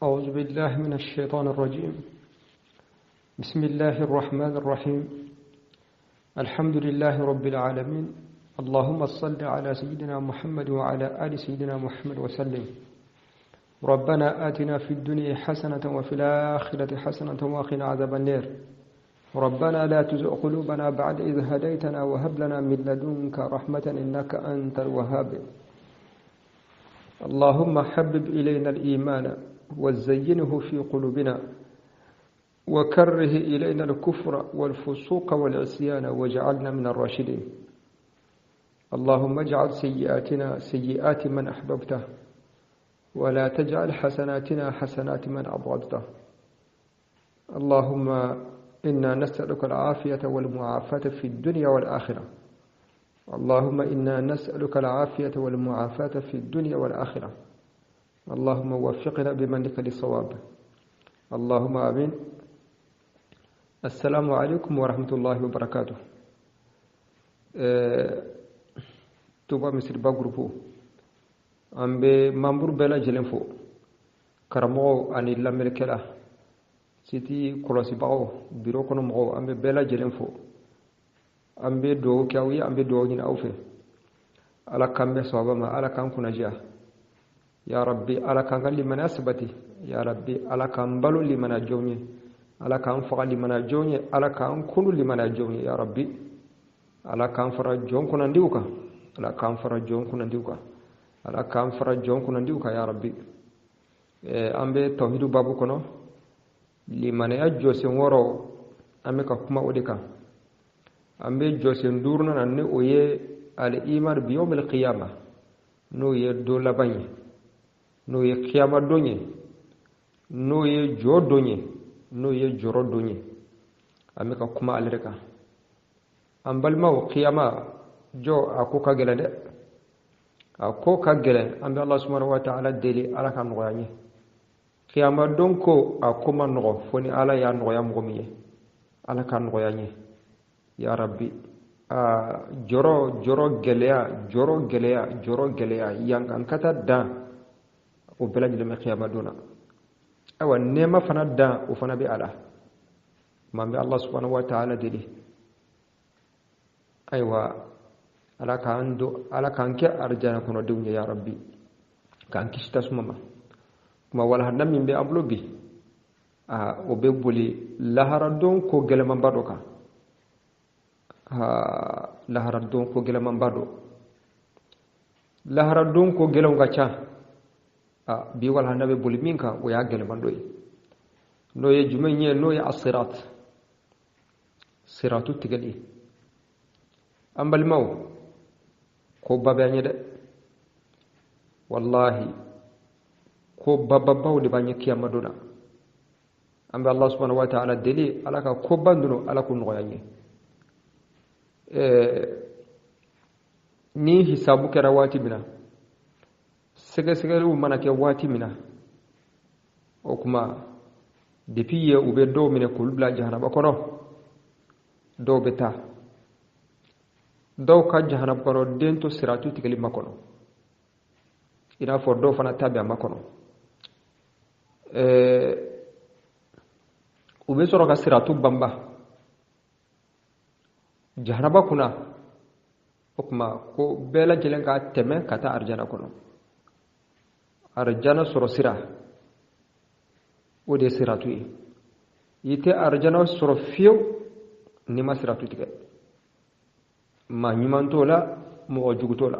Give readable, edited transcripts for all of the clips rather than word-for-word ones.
أعوذ بالله من الشيطان الرجيم. بسم الله الرحمن الرحيم. الحمد لله رب العالمين. اللهم صل على سيدنا محمد وعلى آل سيدنا محمد وسلم. ربنا آتنا في الدنيا حسنة وفي الآخرة حسنة وقنا عذاب النار. ربنا لا تزغ قلوبنا بعد إذ هديتنا وهب لنا من لدنك رحمة إنك أنت الوهاب. اللهم حبب إلينا الإيمان وزينه في قلوبنا وكره إلينا الكفر والفسوق والعصيان واجعلنا من الراشدين. اللهم اجعل سيئاتنا سيئات من أحببته ولا تجعل حسناتنا حسنات من أبغضته. اللهم إنا نسألك العافية والمعافاة في الدنيا والآخرة. اللهم إنا نسألك العافية والمعافاة في الدنيا والآخرة. اللهم وفقنا بمنك للصواب. اللهم آمين. السلام عليكم ورحمة الله وبركاته. توبا مصر بغروفو أمبي مامبور بلا جلنفو كرمو أني لامريكلا سيتي كولاسي باو بيرو كونو مغو أمبي بلا جلنفو أمبي دو كاوي أمبي دو نين أوفي على كامبي صوابا ما على كام كنجا يا ربي على كان لمن أثبتي يا ربي على كان بلو لمن أجوني على كان فقال لمن أجوني على كان كل لمن أجوني يا ربي على كان فرجون كنا نديوكا على كان فرجون كنا نديوكا على كان فرجون كنا نديوكا يا ربي أمبي توحيد بابو كنا لمن أجوسي ورو أمي كما أوديكا أمبي جوسي ندورنا أن أويه الإيمان بيوم القيامة نو يدولا بني no ye kiyama donye no ye jo donye no ye joro donye amika kuma alreka ambalma wa kiyama jo akuka gelade akoka gele ambe Allah subhanahu wa ta'ala deli ala kan ngoyanye kiyama donko akuma ngo foni ala ya ngoyam gomiye ala kan ngoyanye ya rabbi joro geleya yang ankata da o bela jilma khiyama dona awa nema fana da o fana bi ala mambe Allah subhanahu wa ta'ala dili aywa ala kan ke arjana kono dunya ya rabbi kan kista sumama kuma wala hadam min be ablobi o be boli lahara don ko gelema bado ka lahara don ko gelema bado lahara don ko gelem gacha bi wal hanabe bul minka o ya gele mandoy no ye jumenye no ye asirat siratu tigali ambal maw ko babanya de wallahi ko bababaw de banya kiyama dona ambe Allah subhanahu wa ta'ala deli alaka ko banduno alako ngoyanye ni hisabu karawati bina sege mana ke wati mina o kuma depuis ye ube do mine ko lubla jahannaba kono do beta do ka jahannaba kono dento siratu tikali makono ina for do fana tabe makono ube soro ka siratu bamba jahannaba kuna o kuma ko bela jelen ka teme kata arjana kono arjana soro sira o de siratu yite arjana soro fiyo ni ma siratu tige ma nyumanto la mo ojuguto la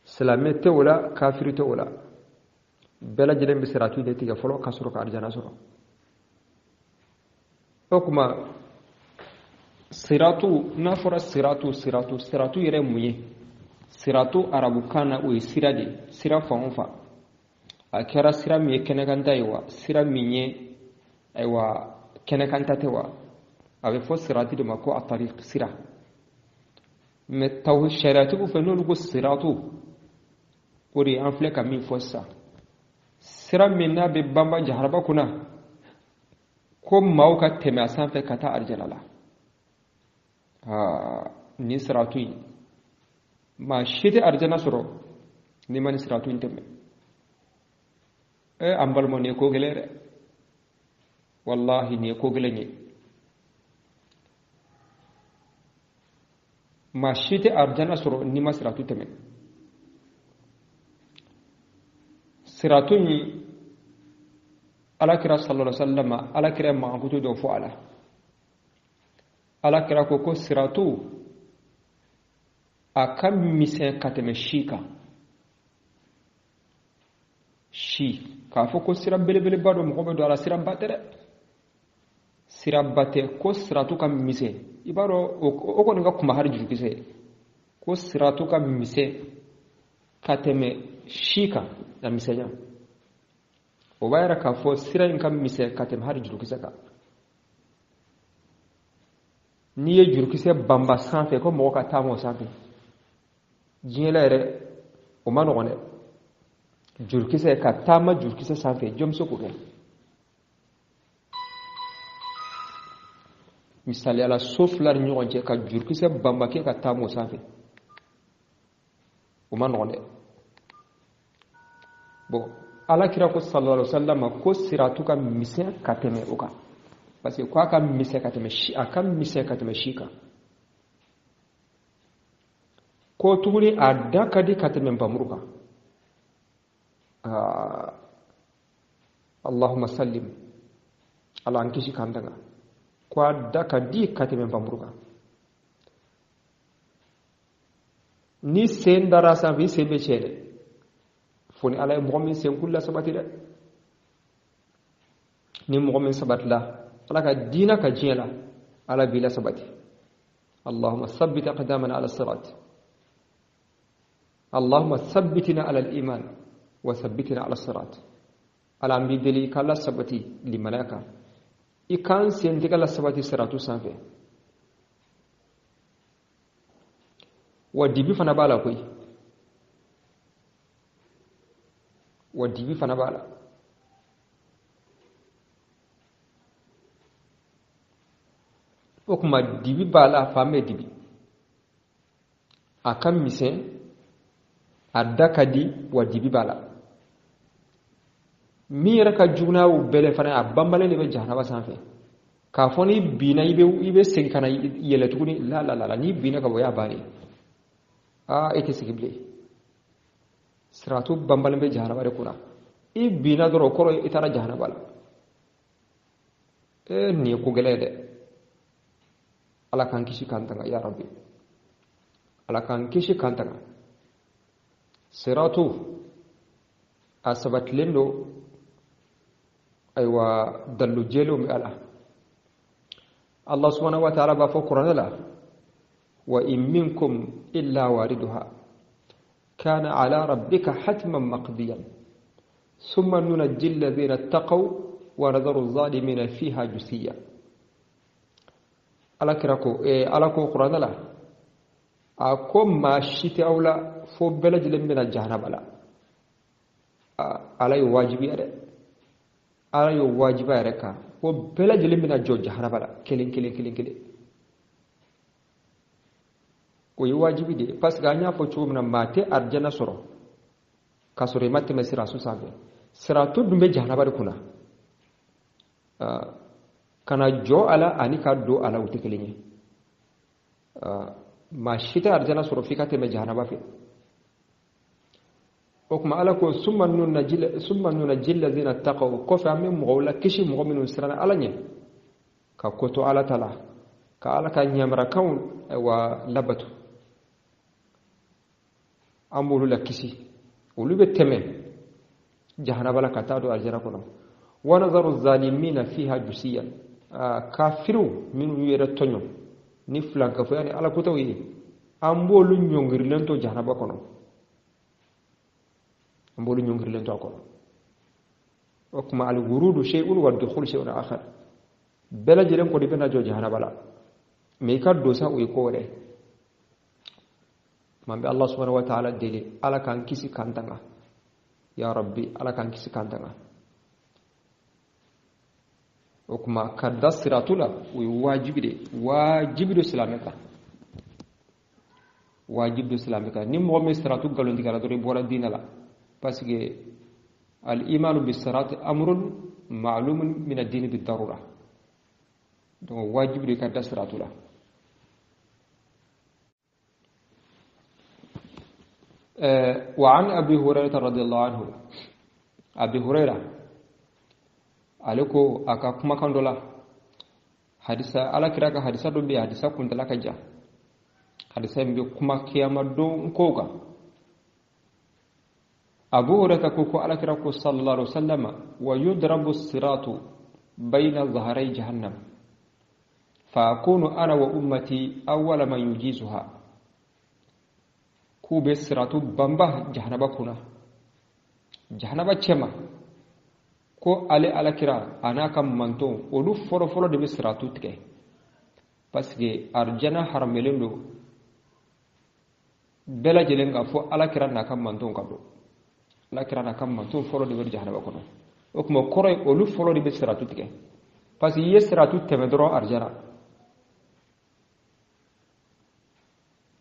salamete wala kafirite wala bela jelen bi siratu de tige folo ka soro ka arjana soro okuma siratu na fora siratu yere muye siratu arabu kana o sirade sira fa akera sira mi kenekanta yiwa sira minye aywa kenekanta tewa abe fo sirati de mako atariq sira me taw sharatu bu fenul go siratu ori anfle kam min fossa sira minna be bamba jaharba kuna ko mauka teme asanfe kata arjalala ni siratu ma shite arjana soro ni man siratu inteme ambal mo ne ko gelere wallahi ne ko gelenye ma shite arjana soro ni masratu temen siratuni alakira sallallahu alaihi wasallam alakira ma kutu do fo alakira ko siratu akam mise kateme shika shi ka fo ko sira belebele bado mo ko do ala sira batere sira bate ko siratu kam mise ibaro o ko nga kuma har jurkise ko siratu kam mise kateme shika da misenya o bayra ka fo sira kam mise kateme har jurkise ka ni ye jurkise bamba sanfe ko mo ka tamo sanfe jinlere o manone jurkise ka tama jurkise sanfe jomso ko misali ala soflar ñogon ci ka jurkise bamba ke ka tamo sanfe o manone bon ala kira ko sallallahu alaihi wasallam ko siratu ka mise kateme o ka parce que quoi comme mise kateme shi akam mise kateme shika ko tuguni adaka di kateme bamuruka Allahumma sallim ala ankishi kandanga ko adaka di kateme bamuruka ni sen darasa bi sebe chede foni ala mu'min sen kullu sabati de ni mu'min sabat la ala ka dina ka jela ala bila sabati Allahumma thabbit aqdamana ala sirat Allahumma thabbitna ala al-iman wa thabbitna ala sirat ala ambi deli kala sabati li malaka ikan sen kala sabati siratu sanfe wa dibi fana bala koy wa dibi fana bala o kuma dibi bala fame dibi akan misen adakadi wa dibi bala mi yɛrɛ ka jugunaw bɛlɛ fana a bambalen de bɛ jahanaba sanfɛ k'a fɔ ni binna i bɛ segin ka na yɛlɛ tuguni la ni binna ka bɔ y'a bannen e tɛ sigi bilen siratu bambalen bɛ jahanaba de kunna i binna dɔrɔn o kɔrɔ i taara jahanaba la nin ye ko gɛlɛn dɛ ala k'an kisi k'an tanga ya rabbi ala k'an kisi k'an tanga siratu a sabatilen do aywa dallu jelo mi ala Allah subhanahu wa ta'ala ba fo qur'ana la wa in minkum illa wariduha kana ala rabbika hatman maqdiyan thumma nunajji alladhina ittaqaw wa nadharu adh-dhalimina fiha jusiya ala ko qur'ana la ako ma shiti awla fo belajlen min al-jahannam ala ala yo wajibi ade ala yo wajiba yare ka ko bela jele mina jo jahanaba la kelen ko yi wajibi de parce que anya fo chumna mate arjana soro kasore matte mesira su sabe sira to dumbe jahanaba de kuna kana jo ala ani ka do ala uti kelenye ma shita arjana soro fikate me jahanaba fi okuma ala ko summa nunajji alladhina taqaw ko fa min mugawla kishi mu'minun sirana ala nyen ka koto ala tala ka ala ka nyamra kaun wa labatu amulu la kishi ulube teme jahannaba la katado aljana kono wa nazaru zalimina fiha jusiyan kafiru min yera tonyo ni flanka fo yani ala ko tawi ambolu nyongir lento jahannaba kono mbolu ñongir len to ko okuma al wurudu shay'un wa dukhul shay'un akhar bela jelen ko di bena joji hana bala me ka do sa uy ko re mambe Allah subhanahu wa ta'ala dele ala kan kisi kantanga ya rabbi ala kan kisi kantanga okuma kadasiratula uy wajibi do islamika ni mo me siratu galondi kala do bora dinala parce que الإيمان بالصراط أمر معلوم من الدين بالضرورة واجب لك الصراط له وعن أبي هريرة رضي الله عنه أبي هريرة عليكو أكاكما كندولا حديثة على كراك حديثة دبي حديثة كنت لك جا حديثة بكما كياما دون كوكا أبو هريرة كوكو على كراك صلى الله عليه وسلم ويضرب الصراط بين ظهري جهنم فأكون أنا وأمتي أول من يجيزها كوبي الصراط بمبه جهنم كنا جهنم تشما ko ale kira anaka manton olu foro de be siratu tige parce que arjana haramelendo bela jelenga fo ala kira naka manton kado ala kira naka manton foro de be jahannaba kono o kuma koroy olu foro de be siratu tige parce que yesratu temedro arjana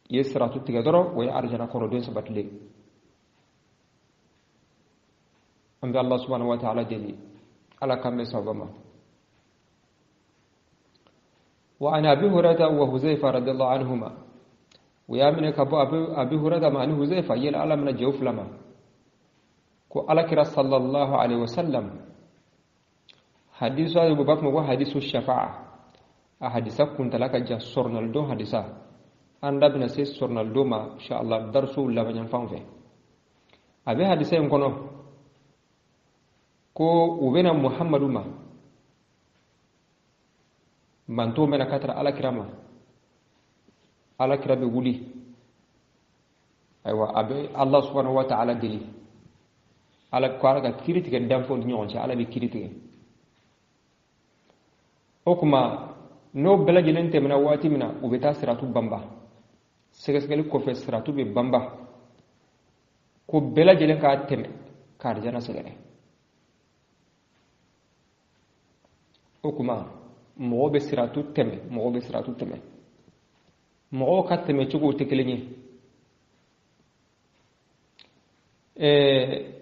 yesratu tige doro way arjana kono den sabatle أن الله سبحانه وتعالى دليل على كم سبما وعن أبي هريرة وحذيفة رضي الله عنهما ويامنك أبي هريرة مع حذيفة يل على من الجوف لما كو على كرا صلى الله عليه وسلم حديث أبو بكر وحديث الشفاعة أحاديث كنت لك جا سورنالدو حديثا أن ربنا سي سورنالدو ما إن شاء الله درسو لما ينفع فيه أبي حديثا يمكنه ko ubena muhammadu ma manto mena katara alakirama alakira be wuli aywa abe allah subhanahu wa ta'ala deli ala ko ala kiriti danfo nyon ci ala be kiriti okuma no bela jelente mena wati mina ubeta siratu bamba segesgeli ko fe siratu be bamba ko bela jelen ka teme ka jana segere okuma mogo be siratu teme mogo ka teme cogo te kelen ye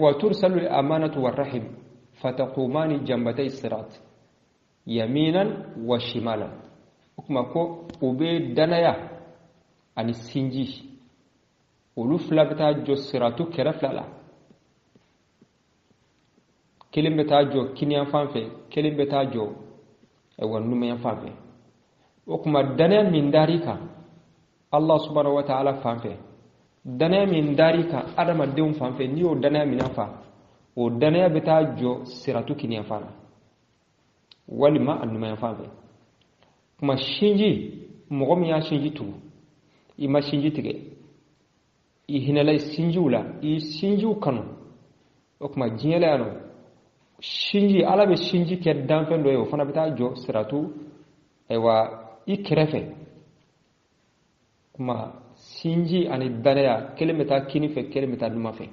wa tursalu al-amanatu war-rahim fataqumani jambatay sirat yaminan wa shimalan okuma ko ube danaya ani sinji olu fila beta jo siratu kera fila kelen beta jo kiniyan fanfɛ kelen beta jo ewa numeyan fanfɛ o kuma danaya min dari kan Allah subhanahu wa ta'ala fanfɛ danaya min dari kan adamadenw fanfɛ ni o danaya min fa o danaya beta jo siratu kiniyan fana walima a numeyan fanfɛ kuma shinji mɔgɔ min y'a shinji tugu i ma shinji tigɛ i hinɛla sinjiw la i sinjiw kanu o kuma diɲɛ la yan nɔ shinji ala be shinji ke danfen do yo fana bita jo siratu ewa i kerefe kuma shinji ani danaya kelemeta kini fe kelemeta duma fe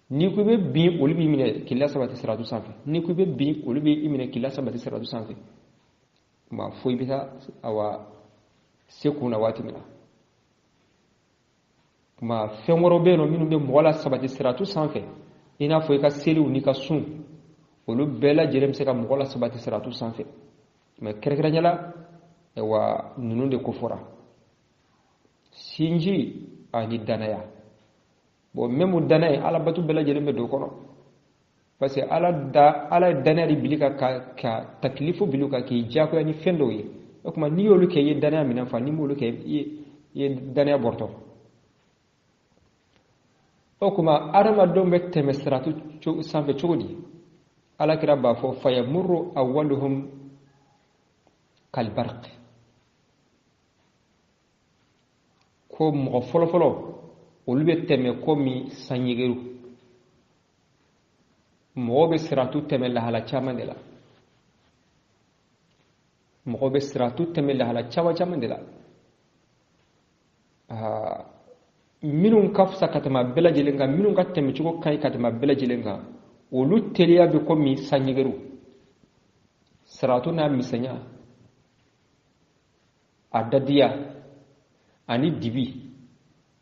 ni ku be bi olu bi mine killa sabati siratu sanfe ni ku be bi olu bi imine killa sabati siratu sanfe kuma foi bita awa sekuna wati mina kuma fenworo be no minu be mola sabati siratu sanfe ina foi ka seliw ni ka sun olu bela jerem se ka mogola sabati siratu sanfɛ mais kɛrɛkɛrɛnyala wa nunu de kofora sinji ani danaya bon même danaya ala batu bela jerem be do kono parce que ala danaya di bilika ka taklifu biluka ki jako yani fendo yi o kuma ni yolu ke ye danaya minan fa ni molu ke ye danaya borto o kuma arama dombe teme siratu sanfɛ cogodi ala kira ba fo fayamurru awwaluhum kalbarq ko mo folo olu be teme ko mi sanyigeru mo be siratu teme la hala chama de la mo be siratu teme la hala chama de la minun kafsa katama bela jelenga minun ka teme chugo kai katama bela jelenga olu teliya be ko mi sanyigeru siratu na misanya adadiya ani dibi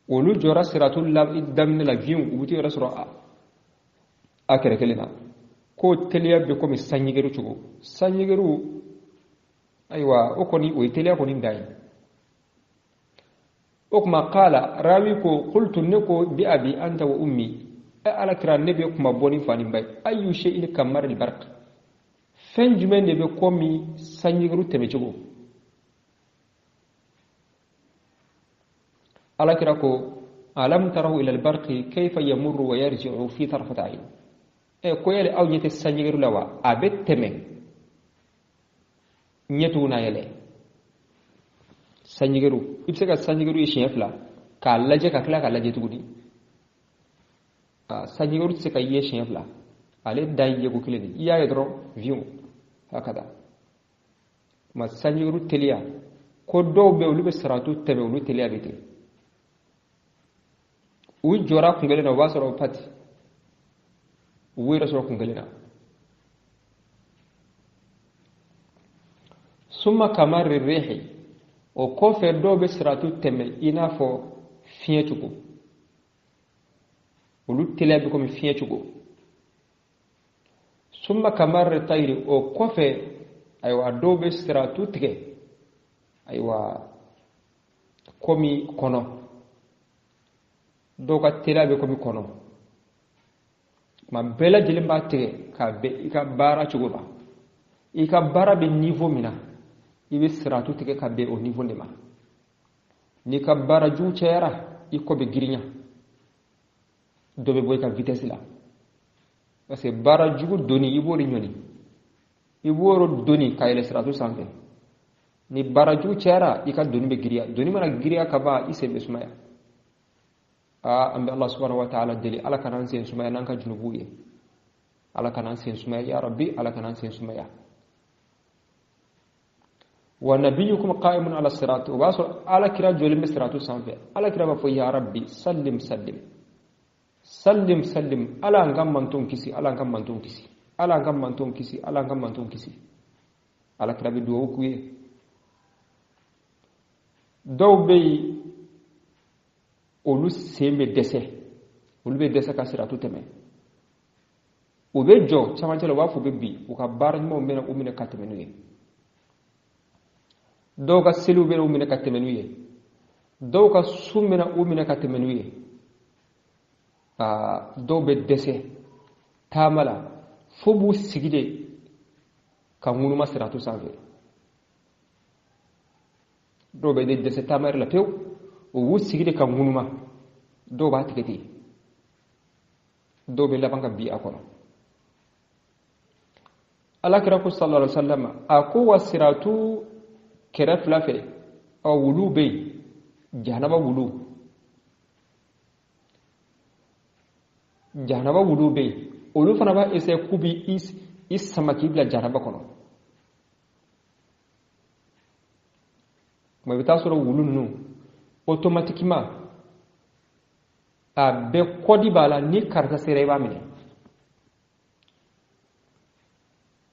olu jora siratu la damne la viun ubuti rasura akere kelina ko teliya be ko mi sanyigeru chugo sanyigeru aywa o koni o teliya koni ndai okuma qala rawi ko qultu nako bi abi anta wa ummi ala kira nebe kuma boni fani bay ayu shay'in kamar al barq fen jumen nebe ko mi sanyigeru teme chugo ala kira ko alam tarahu ila al barq kayfa yamurru wa yarji'u fi tarfat ayn ko yele aw nyete sanyigeru lawa abet teme nyetu na yele sanyigeru ibseka sanyigeru ye chefla ka laje ka kala ka laje tugudi sanyigeru se ka ye chefla ale dai ye ko kileni iya yedro viu hakada ma sanyigeru telia ko do be ulu be saratu tebe ulu telia bete u jora kungele na wasoro pati u rasoro kungele na summa kamar rihi o ko fe do be siratu teme ina fo fiyetugo ulu tele be ko mi fiyetugo summa kamar tayri o ko fe aywa do be siratu tige aywa komi kono do ka tele be komi kono ma bela jilimba tige ka be ika bara chugo ba ika bara be niveau mina ibe siratu tige ka be au niveau de ma ni ka bara ju cera iko be girinya do be boy ka vitesse la parce que bara ju doni ibori nyoni iboro doni ka ile siratu sanfe ni bara ju cera ika doni be giriya doni mana giriya ka ba ise be sumaya ambe Allah subhanahu wa ta'ala deli ala kanan sen sumaya nan ka junubu ye ala kanan sen sumaya ya rabbi ala kanan sen sumaya ونبيكم قائم على الصراط وباسو على كرا جولم الصراط سانفه على كرا بفو يا ربي سلم سلم سلم سلم على غام منتون كيسي على غام منتون كيسي على غام منتون كيسي على غام منتون كيسي على كرا بدو كوي دو بي اولو سيمbe dese اولو بي dese ka siratu teme o be jo chamantelo wa fu be bi o ka bar mo mena o mena katemenu doga selu be umine katemenuye doga sumena umine katemenuye do be dese tamala fobu sigide kamunu masratu sanve do be dese tamar la pew o wu sigide kamunu ma do ba tiketi do be labanga bi akono alakira sallallahu alaihi wasallam ako wasiratu kera flafe aw wulu be jahanaba wulu be olu fana ba ese kubi is samaki bla jahanaba kono ma bita soro wulu nu automatiquement a be kodi bala ni karta sere ba mine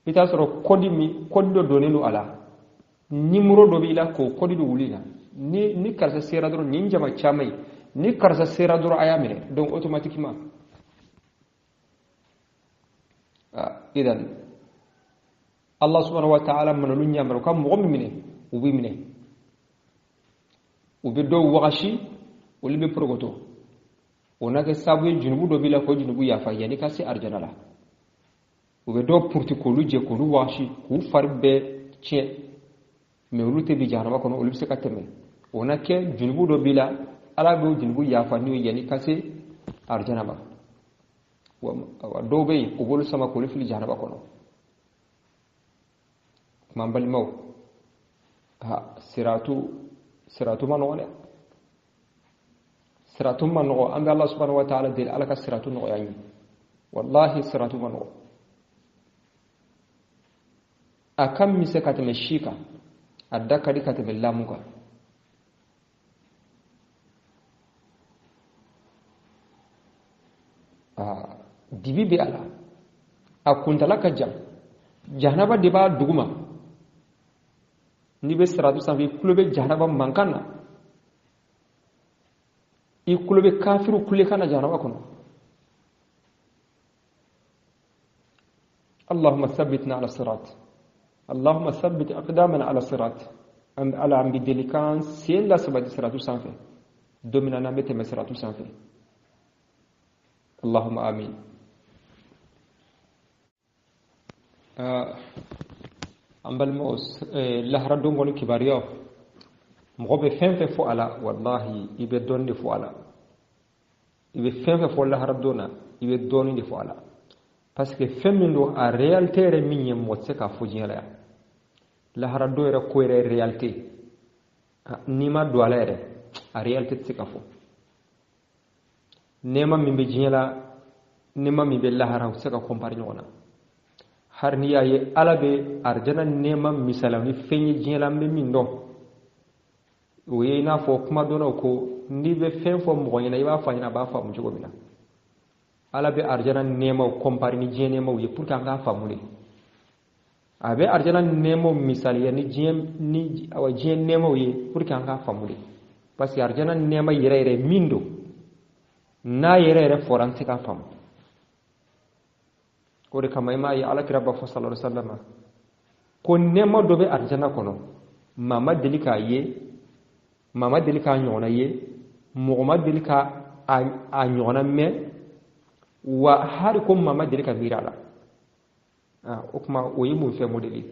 bita soro kodi do donelu ala numéro do bila ko kodi do wulina ni karsa sera dro ni jama chamay ni karsa sera dro ayamine donc automatiquement idan Allah subhanahu wa ta'ala manulu nyamro kam mo mine ubi mine ubi do wagashi ulibe progoto onake sabu junubu do bila ko junubu yafa yani kasi arjana la ubi do pourti ko luje ko lu wagashi ku farbe tie mais olu te bi jahanama kono olu se ka teme ona ke junubu do bila ala go junubu yafa ni yani kase arjana ba wa do be ko bolu sama ko fili jahanama kono mambal maw siratu manone siratu manogo anda Allah subhanahu wa ta'ala del alaka siratu no yani wallahi siratu manogo akam mise kateme shika adaka di kateme lamuka dibi be ala akuntala ka jam jahanaba de ba duguma ni be siratu sanfi kulobe jahanaba mankana i kulobe kafiru kule kana jahanaba kono اللهم ثبتنا على الصراط اللهم ثبت أقدامنا على الصراط على عم بدلكان سين لا سبب الصراط سانفه دومنا نامت مسرات سانفه اللهم آمين أمبل موس لهرا دونغوني كباريو مغوبة فين فو على والله يبي دوني فو على يبي فين فو لهرا دونا يبي دوني فو على parce que fɛn min don a réalité yɛrɛ min ye mɔgɔ tɛ se k'a fɔ diɲɛ la yan lahara dɔ yɛrɛ ko yɛrɛ ye réalité n'i ma don a la yɛrɛ a réalité tɛ se ka fɔ nɛɛma min bɛ diɲɛ la nɛɛma min bɛ lahara u tɛ se ka compare ɲɔgɔn na hari n'i y'a ye ala bɛ arijana nɛɛma misaliya ni fɛn ye diɲɛ la an bɛ min dɔn o ye i n'a fɔ kuma dɔnnaw ko n'i bɛ fɛn fɔ mɔgɔ ɲɛna i b'a fɔ a ɲɛna a b'a faamu cogo min na ala be arjana nemaw compare ni jien nemaw ye pour que anga famule abe arjana nemaw misaliya ni jien ni awa jien nemaw ye pour que anga famule parce que arjana nema yere mindo na yere forante ka fam ko de kama ima ya ala kiraba sallallahu alaihi wasallam ko nema do be arjana kono mama delika nyona ye mugoma delika a nyona me wa hari ko mama deli ka mirala o kuma o yi mun fɛ modeli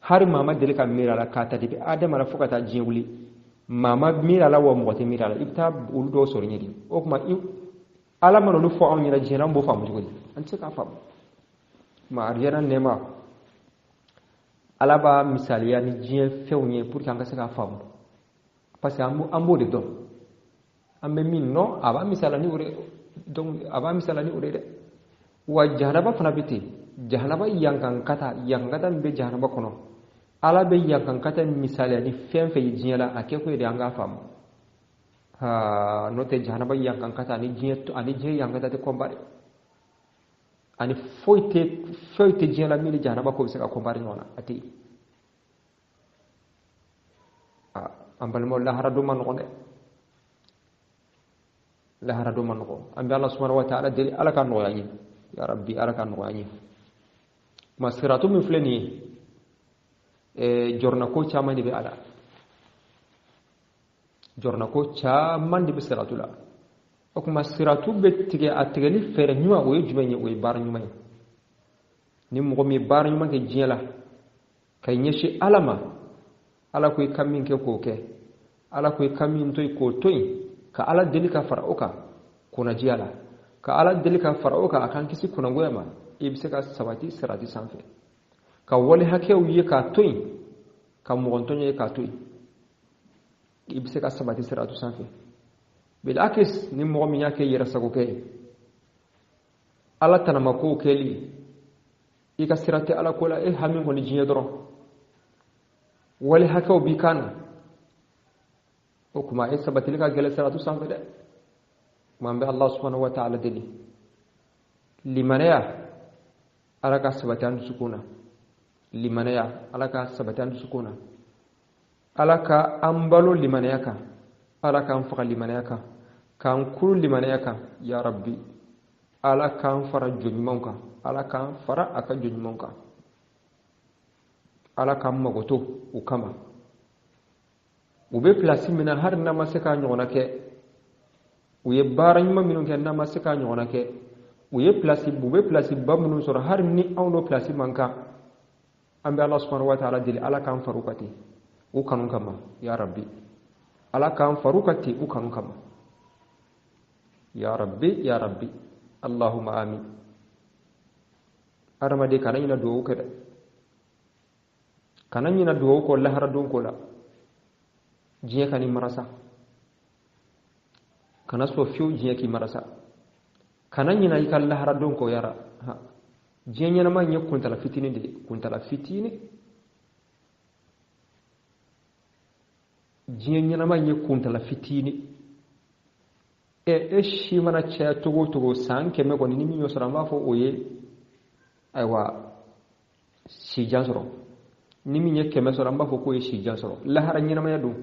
hari mama deli ka mirala ka ta dibi adama la fokata diɲɛ wuli mama mirala wa mɔgɔ tɛ mirala i bɛ taa olu dɔw sɔrɔ ɲɛdi o kuma ala mana olu fɔ anw ɲɛna diɲɛ na an b'o faamu cogo di an tɛ se k'a faamu ma arijana nɛɛma ala b'a misaliya ni diɲɛ fɛnw ye pour que an ka se k'a faamu parce que an b'o de dɔn an bɛ min nɔ a b'a misaliya ni o de donc aba misala ni urede wa jahanaba fana bite jahanaba yankan kata be jahanaba kono ala be yankan kata misala ni fen fe jinyala ake ko de anga fam ha note jahanaba yankan kata ni jinyeto ani je yankata te kombare ani foite jinyala mi jahanaba ko se ka kombare nona ati ambal mo la haradu man ngone lahara do man ko ambi Allah subhanahu wa ta'ala deli ala kan noyani ya rabbi ala kan noyani masiratu min fleni jorna ko chamani be ala jorna ko chamani be siratu la o kuma siratu be tige atigeli fere nyuma o jumenye o bar nyuma ni mo mi bar nyuma ke jiela kay nyeshi alama ala ko kamin ke ko ke ala ko kamin toy ko toy ka ala deli ka farauka kuna jiyala ka ala deli ka farauka akan kisi kuna goyama ibse ka sabati sirati sanfe ka wali hakew yi ka toy ka mugontonye ka toy ibse ka sabati siratu sanfe bil akis ni mo mi yake yira sago ke ala tanama ko keli ika sirati ala kola hamin ko ni jiye doro wali hakew bi kana o kuma e sabati ka gele siratu sanfe de mambe Allah subhanahu wa ta'ala deli limanaya ala ka sabatan sukuna limanaya ala ka sabatan sukuna ala ka ambalo limanaya ka ala ka anfaqa limanaya ka kan kul limanaya ka ya rabbi ala ka anfara jonymonka ala ka anfara aka jonymonka ala ka magoto ukama ube place mina har na masaka nyona ke uye baranyuma minun ke na masaka nyona ke uye place bube place bamunun soro har ni awno place manka ambe Allah subhanahu wa ta'ala dili ala kan farukati u kanun kama ya rabbi ala kan farukati u kanun kama ya rabbi Allahumma amin arama de kanayina do ko de kananyina do ko lahara don ko la jiya kani marasa kana so fiu jiya ki marasa kananyina ikal lahara don ko yara ha jiya nyana ma nye kuntala fitini de kuntala fitini jiya nyana ma nye kuntala fitini e shi mana cha togo san keme ko ni mi yosara ma fo oye aywa si jansoro ni mi nye keme sora mba fo ko si jansoro lahara nyana ma yadu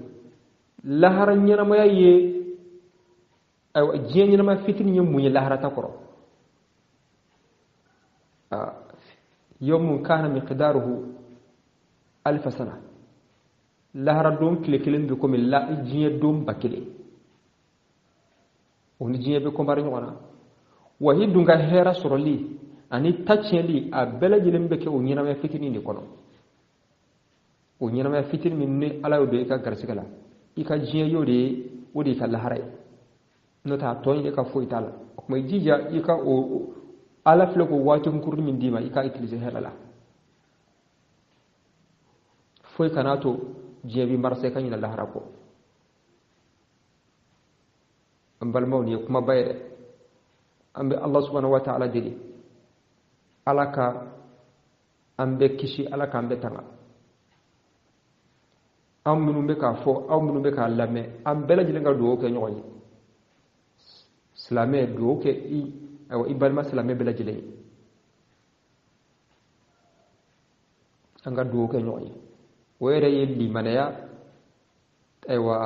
lahara nyana ma ye aywa jiya nyana ma fitini nye munye lahara takoro يوم كان مقداره 1000 سنة lahara dom kile kelen be komi la jiye dom bakile oni jiye be ko mari nyona wa hidunga hera soroli ani tacheli a bela jilen be ke o nyina me fitini ni kono o nyina me fitini min ne ala yo be ka garsigala ika jiye yode wodi ka lahara no ta ton e ka fo itala ko may jija ika o ala fle ko wati ngur min dima ika utiliser helala foy kanato jebi marse kanyina lahara ko ambal mawni kuma bayre ambe Allah subhanahu wa ta'ala dili alaka ambe kishi alaka ambe tanga amunu be ka fo amunu be ka lame ambela jilenga do ke nyoyi islamé do ke i aw ibalma islamé bela jilay anga do ke nyoyi were yelli manaya aywa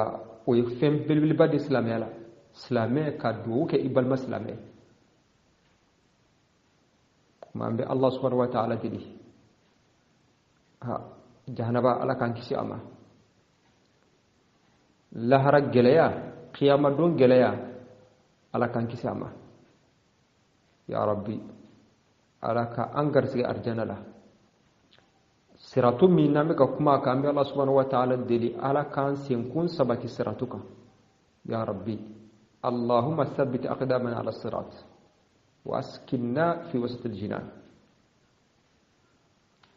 o fem bilbil bad islamé la islamé ka do ke ibalma islamé mambe Allah subhanahu wa ta'ala dili ha jahannaba ala kan kisi ama lahara gelaya qiyamah don gelaya ala kan kisi ama ya rabbi ala ka angar sig arjana la siratu min namika kuma ka ambe Allah subhanahu wa ta'ala dili ala kan sin kun sabati siratuka ya rabbi اللهم ثبت أقدامنا على الصراط وأسكننا في وسط الجنان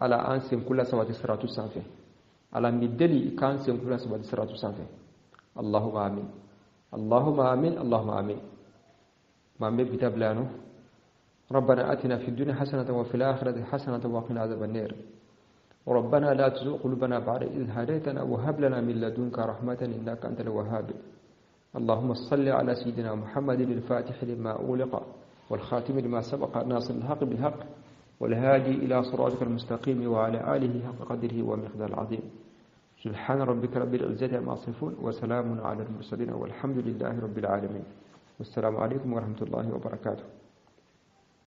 على أنسم كل سوات الصراط السافة على مدلي كانسم كل سوات الصراط السافة اللهم آمين اللهم آمين اللهم آمين ما من كتاب لانه ربنا آتنا في الدنيا حسنة وفي الآخرة حسنة وقنا عذاب النار وربنا لا تزغ قلوبنا بعد إذ هديتنا وهب لنا من لدنك رحمة إنك أنت الوهاب اللهم صل على سيدنا محمد الفاتح لما أغلق والخاتم لما سبق ناصر الحق بالحق والهادي إلى صراطك المستقيم وعلى آله حق قدره ومقدار العظيم سبحان ربك رب العزة عما يصفون وسلام على المرسلين والحمد لله رب العالمين والسلام عليكم ورحمة الله وبركاته.